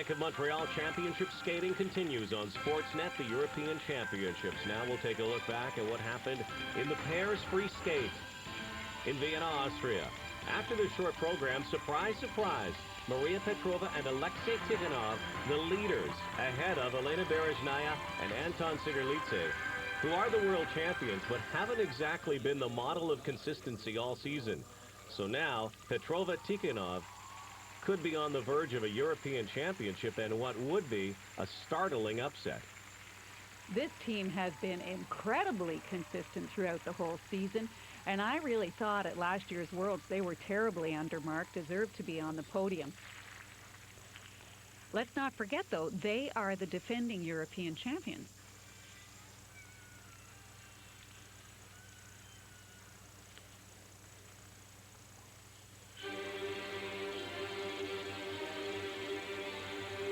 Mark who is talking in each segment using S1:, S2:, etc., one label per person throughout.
S1: Bank of Montreal Championship skating continues on Sportsnet, the European Championships. Now we'll take a look back at what happened in the pairs free skate in Vienna, Austria. After this short program, surprise, surprise, Maria Petrova and Alexei Tikhonov, the leaders, ahead of Elena Berezhnaya and Anton Sikharulidze, who are the world champions but haven't exactly been the model of consistency all season. So now, Petrova Tikhonov could be on the verge of a European championship and what would be a startling upset.
S2: This team has been incredibly consistent throughout the whole season, and I really thought at last year's Worlds they were terribly undermarked, deserved to be on the podium. Let's not forget, though, they are the defending European champions.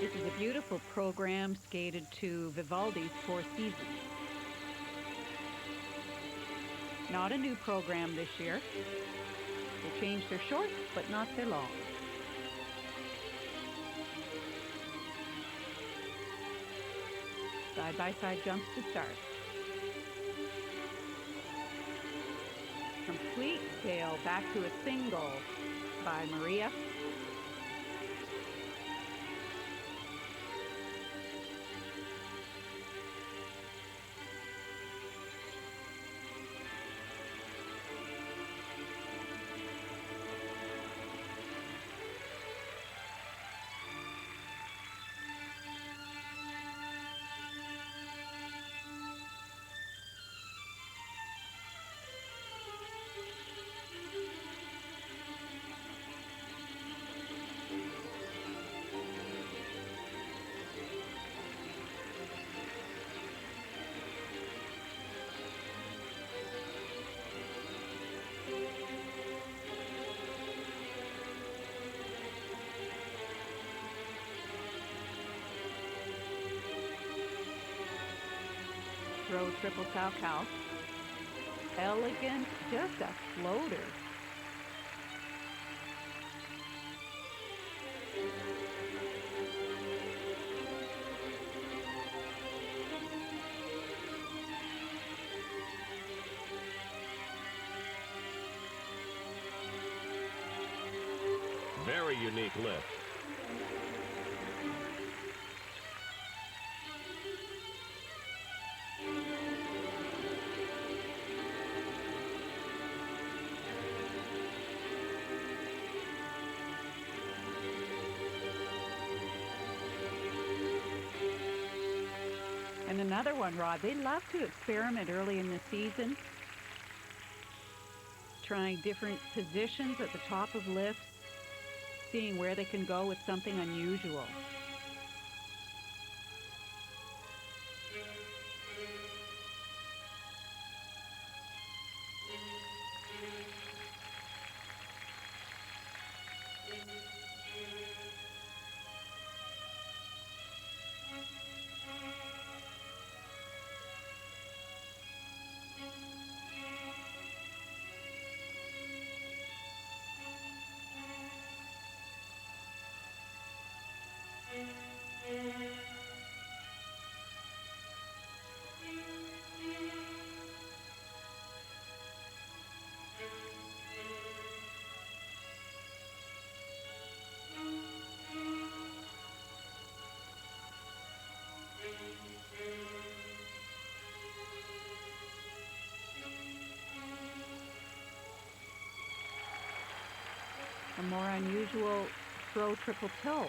S2: This is a beautiful program skated to Vivaldi's Four Seasons. Not a new program this year. They changed their shorts, but not their long. Side-by-side jumps to start. Complete sail back to a single by Maria. Throw triple cow. Elegant, just a floater.
S1: Very unique lift.
S2: And another one, Rod, they love to experiment early in the season, trying different positions at the top of lifts, seeing where they can go with something unusual. A more unusual throw triple toe.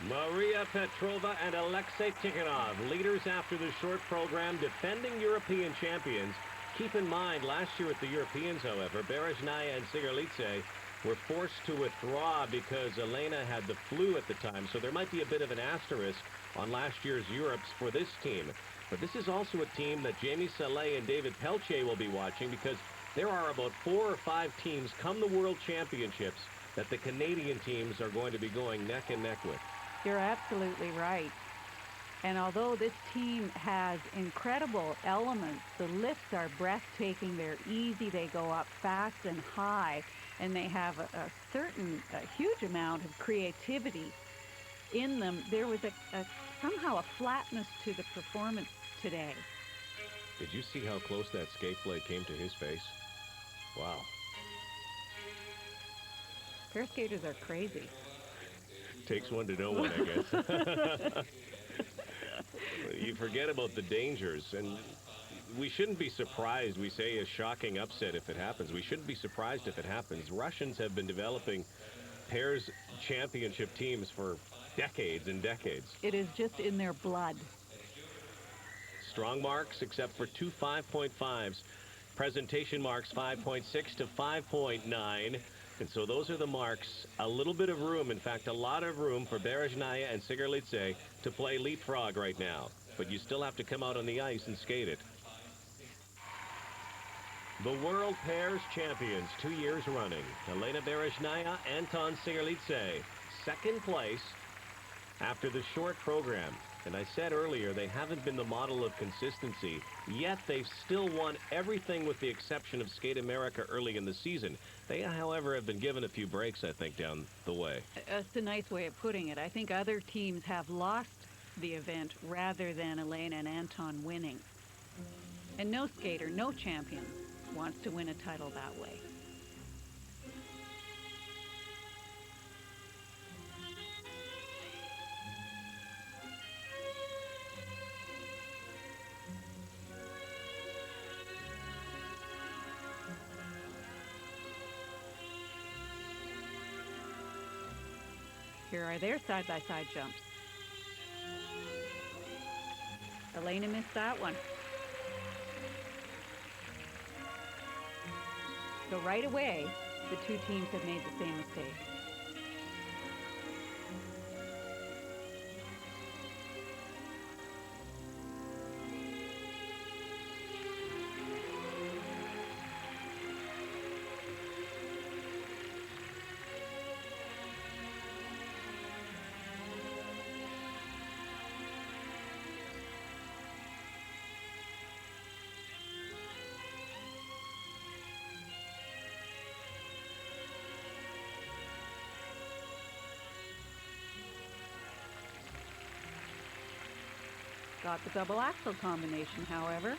S1: Maria Petrova and Alexei Tikhonov, leaders after the short program, defending European champions. Keep in mind, last year at the Europeans, however, Berezhnaya and Sikharulidze were forced to withdraw because Elena had the flu at the time, so there might be a bit of an asterisk on last year's Europes for this team. But this is also a team that Jamie Salé and David Peltier will be watching, because there are about 4 or 5 teams come the World Championships that the Canadian teams are going to be going neck and neck with.
S2: You're absolutely right. And although this team has incredible elements, the lifts are breathtaking, they're easy, they go up fast and high, and they have a huge amount of creativity in them. There was somehow a flatness to the performance today.
S1: Did you see how close that skate blade came to his face? Wow.
S2: Pair skaters are crazy.
S1: Takes one to know one, I guess. You forget about the dangers, and we shouldn't be surprised. We say a shocking upset if it happens. We shouldn't be surprised if it happens. Russians have been developing pairs championship teams for decades and decades.
S2: It is just in their blood.
S1: Strong marks, except for 2 5.5s. Presentation marks 5.6 to 5.9. And so those are the marks. A little bit of room, in fact, a lot of room for Berezhnaya and Sikharulidze to play leapfrog right now. But you still have to come out on the ice and skate it. The World Pairs Champions, 2 years running. Elena Berezhnaya, Anton Sikharulidze. Second place after the short program. And I said earlier, they haven't been the model of consistency, yet they've still won everything with the exception of Skate America early in the season. They, however, have been given a few breaks, I think, down the way.
S2: That's a nice way of putting it. I think other teams have lost the event rather than Elena and Anton winning. And no skater, no champion wants to win a title that way. Here are their side-by-side jumps. Elena missed that one. So right away, the two teams have made the same mistake. Got the double axel combination, however.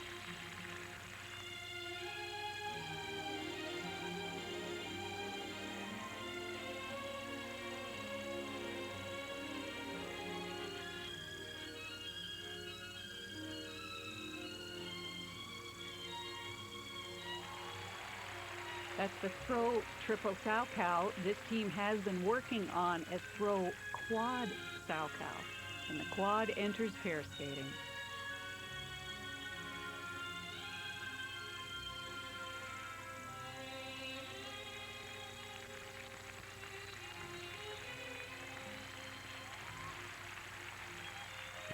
S2: That's the throw triple Salchow. This team has been working on a throw quad Salchow. And the quad enters pair skating.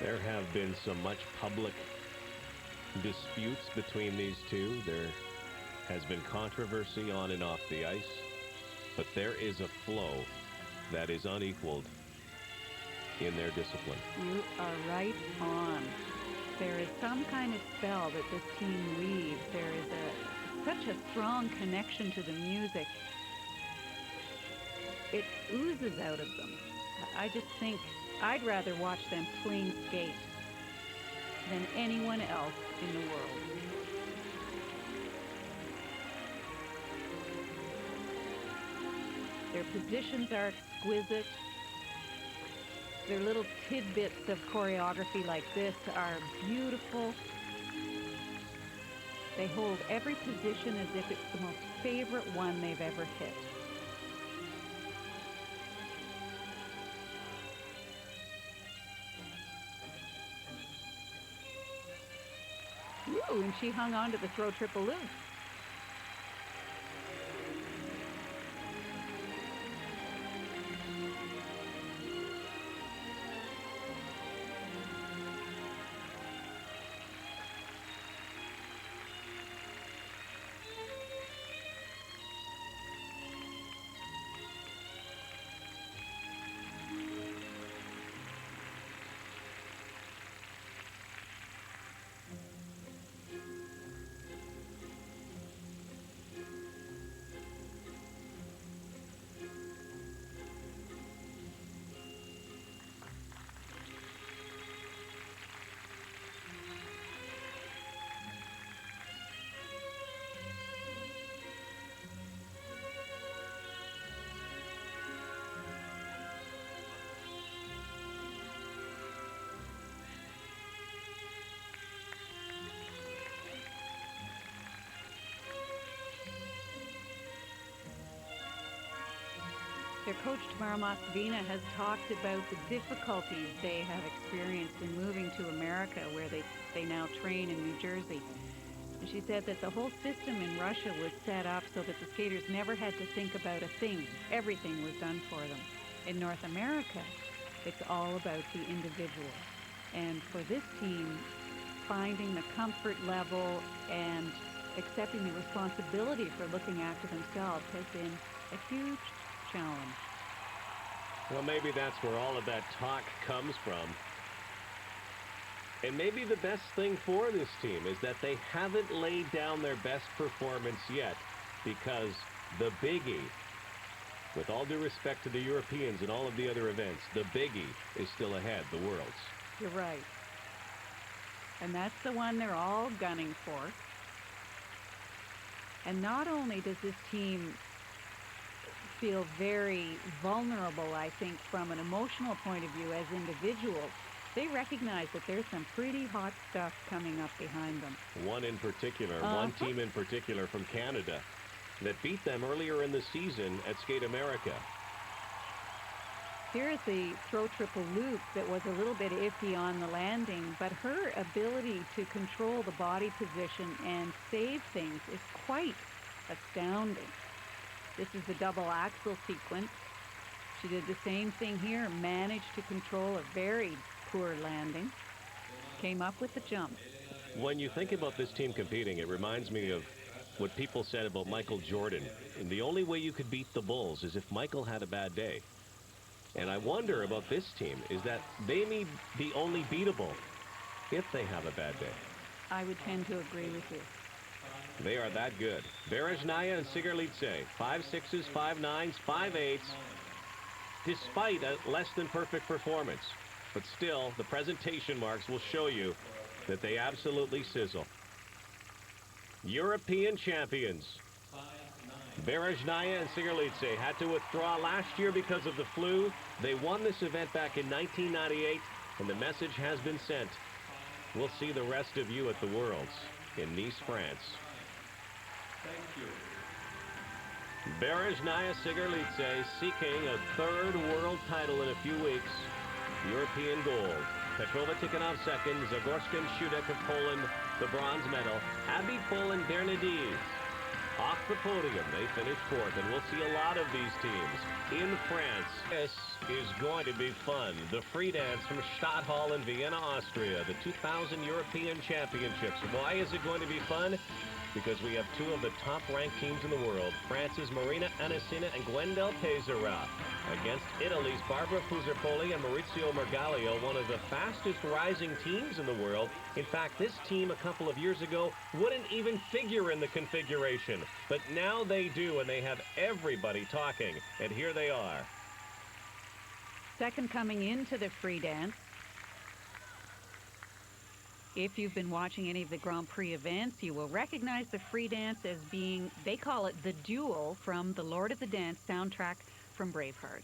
S1: There have been some much public disputes between these two. There has been controversy on and off the ice, but there is a flow that is unequaled in their discipline.
S2: You are right on. There is some kind of spell that this team weaves. There is such a strong connection to the music. It oozes out of them. I just think I'd rather watch them clean skate than anyone else in the world. Their positions are exquisite. Their little tidbits of choreography like this are beautiful. They hold every position as if it's the most favorite one they've ever hit. Ooh, and she hung on to the throw triple loop. Their coach, Tamara Moscovina, has talked about the difficulties they have experienced in moving to America, where they now train in New Jersey. And she said that the whole system in Russia was set up so that the skaters never had to think about a thing. Everything was done for them. In North America, it's all about the individual. And for this team, finding the comfort level and accepting the responsibility for looking after themselves has been a huge challenge.
S1: Well, maybe that's where all of that talk comes from. And maybe the best thing for this team is that they haven't laid down their best performance yet, because the biggie, with all due respect to the Europeans and all of the other events, the biggie is still ahead, the Worlds.
S2: You're right. And that's the one they're all gunning for. And not only does this team feel very vulnerable, I think, from an emotional point of view as individuals, they recognize that there's some pretty hot stuff coming up behind them.
S1: One in particular, one team in particular from Canada that beat them earlier in the season at Skate America.
S2: Here's the throw triple loop that was a little bit iffy on the landing, but her ability to control the body position and save things is quite astounding. This is the double axel sequence. She did the same thing here, managed to control a very poor landing, came up with the jump.
S1: When you think about this team competing, it reminds me of what people said about Michael Jordan. And the only way you could beat the Bulls is if Michael had a bad day. And I wonder about this team is that they may be only beatable if they have a bad day.
S2: I would tend to agree with you.
S1: They are that good. Berezhnaya and Sikharulidze, 5.6s, 5.9s, 5.8s, despite a less than perfect performance. But still, the presentation marks will show you that they absolutely sizzle. European champions. Berezhnaya and Sikharulidze had to withdraw last year because of the flu. They won this event back in 1998, and the message has been sent. We'll see the rest of you at the Worlds in Nice, France. Thank you. Berezhnaya Sikharulidze seeking a third world title in a few weeks. European gold. Petrova Tikhonov second. Zagorska and Shudek of Poland, the bronze medal. Abby Bull and Bernadette off the podium. They finished fourth, and we'll see a lot of these teams in France. This is going to be fun. The free dance from Stadthal in Vienna, Austria, the 2000 European Championships. Why is it going to be fun? Because we have two of the top-ranked teams in the world, France's Marina Anissina and Peizerat, against Italy's Barbara Fusar-Poli and Margaglio, one of the fastest rising teams in the world. In fact, this team a couple of years ago wouldn't even figure in the configuration, but now they do, and they have everybody talking, and here they are.
S2: Second coming into the free dance. If you've been watching any of the Grand Prix events, you will recognize the free dance as being, they call it the duel from the Lord of the Dance soundtrack from Braveheart.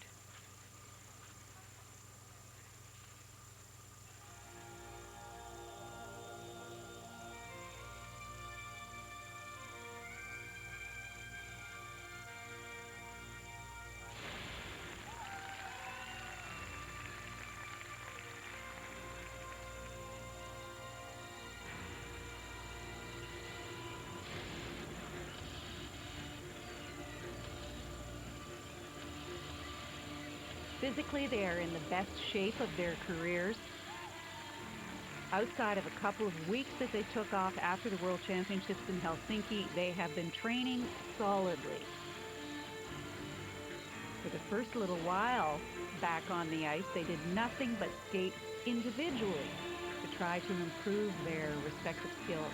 S2: Physically, they are in the best shape of their careers. Outside of a couple of weeks that they took off after the World Championships in Helsinki, they have been training solidly. For the first little while back on the ice, they did nothing but skate individually to try to improve their respective skills.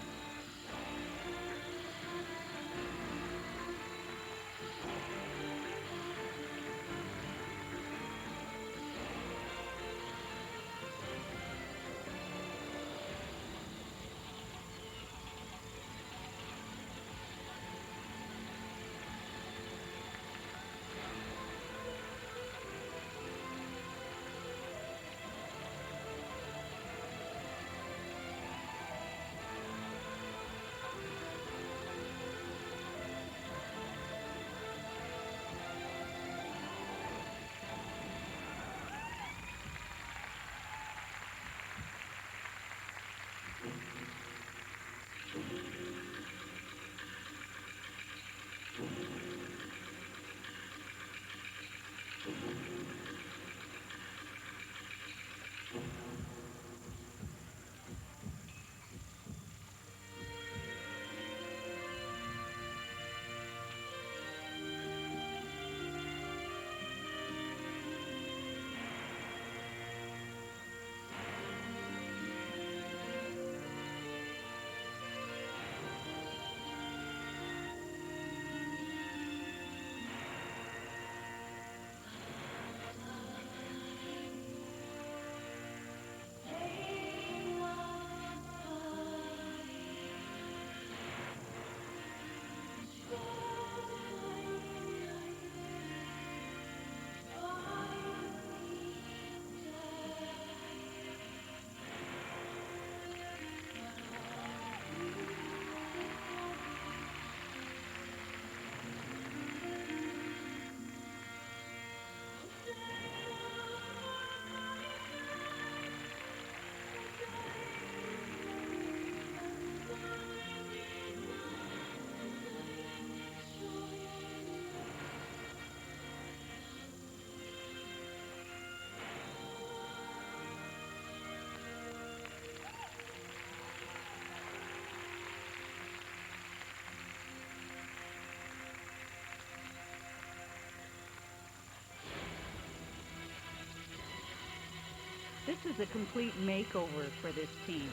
S2: This is a complete makeover for this team.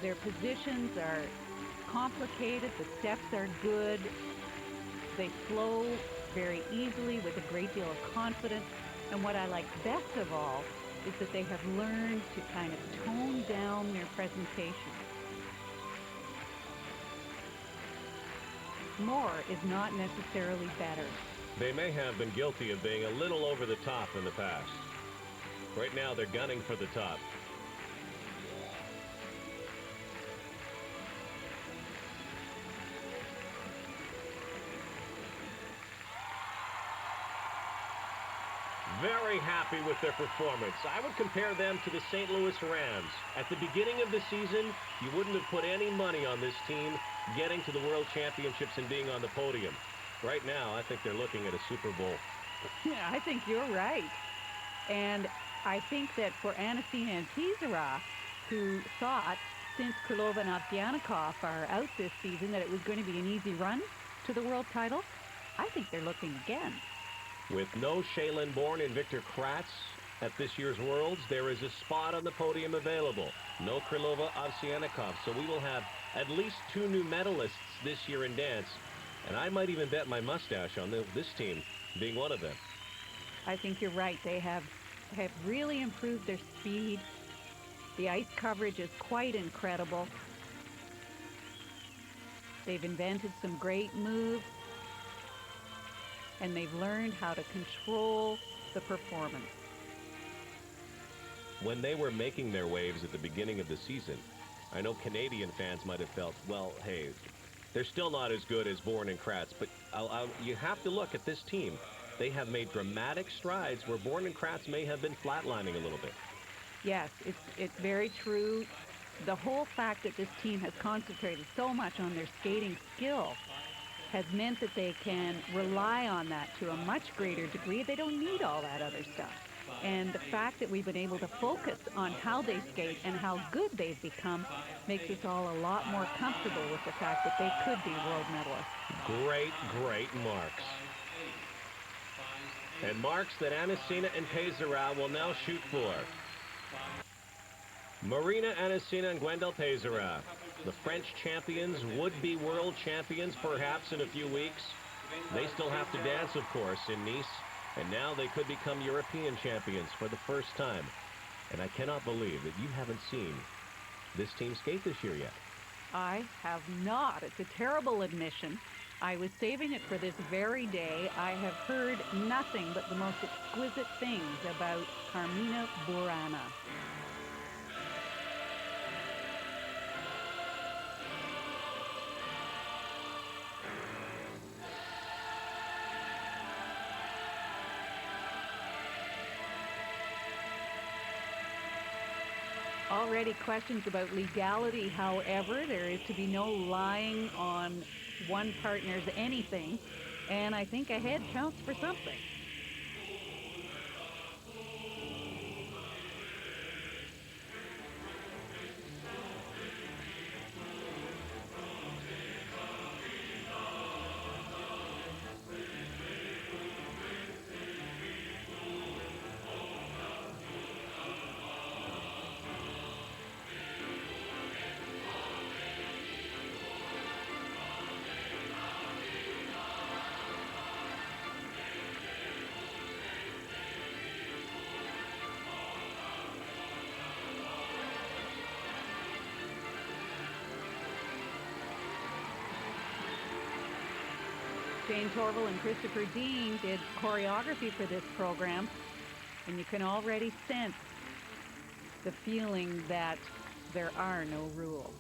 S2: Their positions are complicated, the steps are good, they flow very easily with a great deal of confidence, and what I like best of all is that they have learned to kind of tone down their presentation. More is not necessarily better.
S1: They may have been guilty of being a little over the top in the past. Right now, they're gunning for the top. Very happy with their performance. I would compare them to the St. Louis Rams. At the beginning of the season, you wouldn't have put any money on this team getting to the World Championships and being on the podium. Right now, I think they're looking at a Super Bowl.
S2: Yeah, I think you're right. And I think that for Anissina and Peizerat, who thought, since Krylova and Ovsyannikov are out this season, that it was going to be an easy run to the world title, I think they're looking again.
S1: With no Shaylin Bourne and Victor Kratz at this year's Worlds, there is a spot on the podium available. No Krylova, Ovsyannikov, so we will have at least 2 new medalists this year in dance. And I might even bet my mustache on this team being one of them.
S2: I think you're right. They have really improved their speed. The ice coverage is quite incredible. They've invented some great moves, and they've learned how to control the performance.
S1: When they were making their waves at the beginning of the season, I know Canadian fans might have felt, well, hey, they're still not as good as Bourne and Kratz, but you have to look at this team. They have made dramatic strides where Bourne and Kratz may have been flatlining a little bit.
S2: Yes, it's very true. The whole fact that this team has concentrated so much on their skating skill has meant that they can rely on that to a much greater degree. They don't need all that other stuff. And the fact that we've been able to focus on how they skate and how good they've become makes us all a lot more comfortable with the fact that they could be world medalists.
S1: Great, great marks. And marks that Anissina and Peizerat will now shoot for. Marina Anissina and Peizerat, the French champions, would-be world champions perhaps in a few weeks. They still have to dance, of course, in Nice. And now they could become European champions for the first time. And I cannot believe that you haven't seen this team skate this year yet.
S2: I have not. It's a terrible admission. I was saving it for this very day. I have heard nothing but the most exquisite things about Carmina Burana. Already questions about legality, however. There is to be no lying on one partner's anything, and I think a head counts for something. Jane Torval and Christopher Dean did choreography for this program, and you can already sense the feeling that there are no rules.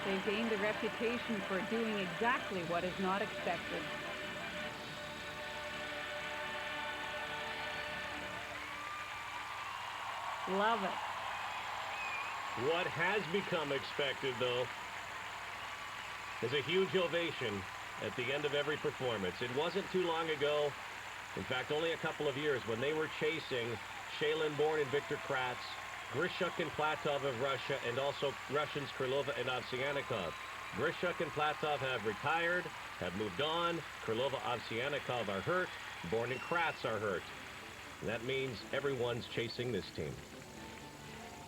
S2: They've gained a reputation for doing exactly what is not expected. Love it.
S1: What has become expected, though, is a huge ovation at the end of every performance. It wasn't too long ago, in fact, only a couple of years, when they were chasing Shaylin Bourne and Victor Kratz Grishuk and Platov of Russia, and also Russians Krylova and Ovsyannikov. Grishuk and Platov have retired, have moved on. Krylova, Ovsyannikov are hurt. Born and Kratz are hurt. That means everyone's chasing this team.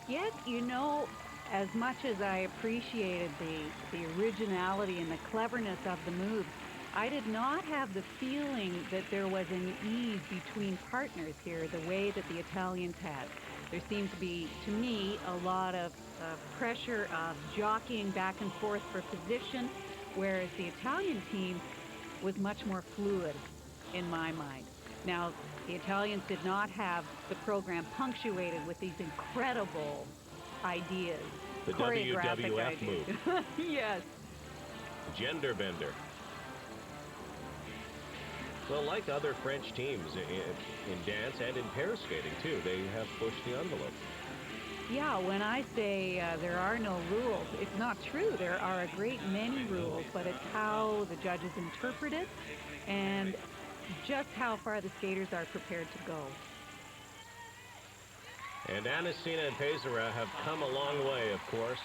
S2: Yet, you know, as much as I appreciated the originality and the cleverness of the moves, I did not have the feeling that there was an ease between partners here the way that the Italians had. There seemed to be, to me, a lot of pressure of jockeying back and forth for position, whereas the Italian team was much more fluid in my mind. Now, the Italians did not have the program punctuated with these incredible ideas.
S1: The WWF move.
S2: Yes.
S1: Gender bender. Well, like other French teams in dance and in pair skating, too, they have pushed the envelope.
S2: Yeah, when I say there are no rules, it's not true. There are a great many rules, but it's how the judges interpret it and just how far the skaters are prepared to go.
S1: And Anissina and Peizerat have come a long way, of course.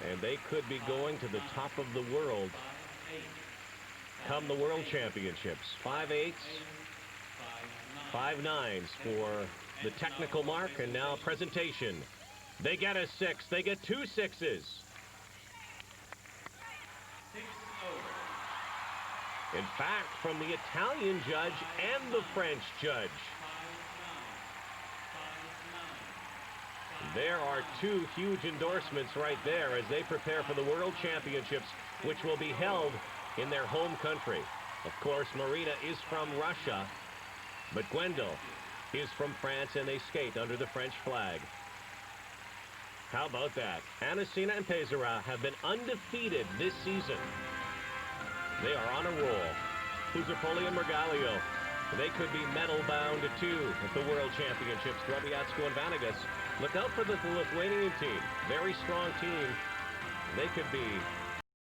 S1: And they could be going to the top of the world come the World Championships. 5/8s, 5/9s for the technical mark, and now presentation. They get a 6. They get 2 6s. In fact, from the Italian judge and the French judge. There are 2 huge endorsements right there as they prepare for the World Championships, which will be held in their home country. Of course, Marina is from Russia, but Gwendol is from France, and they skate under the French flag. How about that? Anissina and Peizerat have been undefeated this season. They are on a roll. Fusar-Poli and Margaglio, they could be medal-bound too at the World Championships. Drobiatsko and Vanagas. Look out for the Lithuanian team. Very strong team. They could be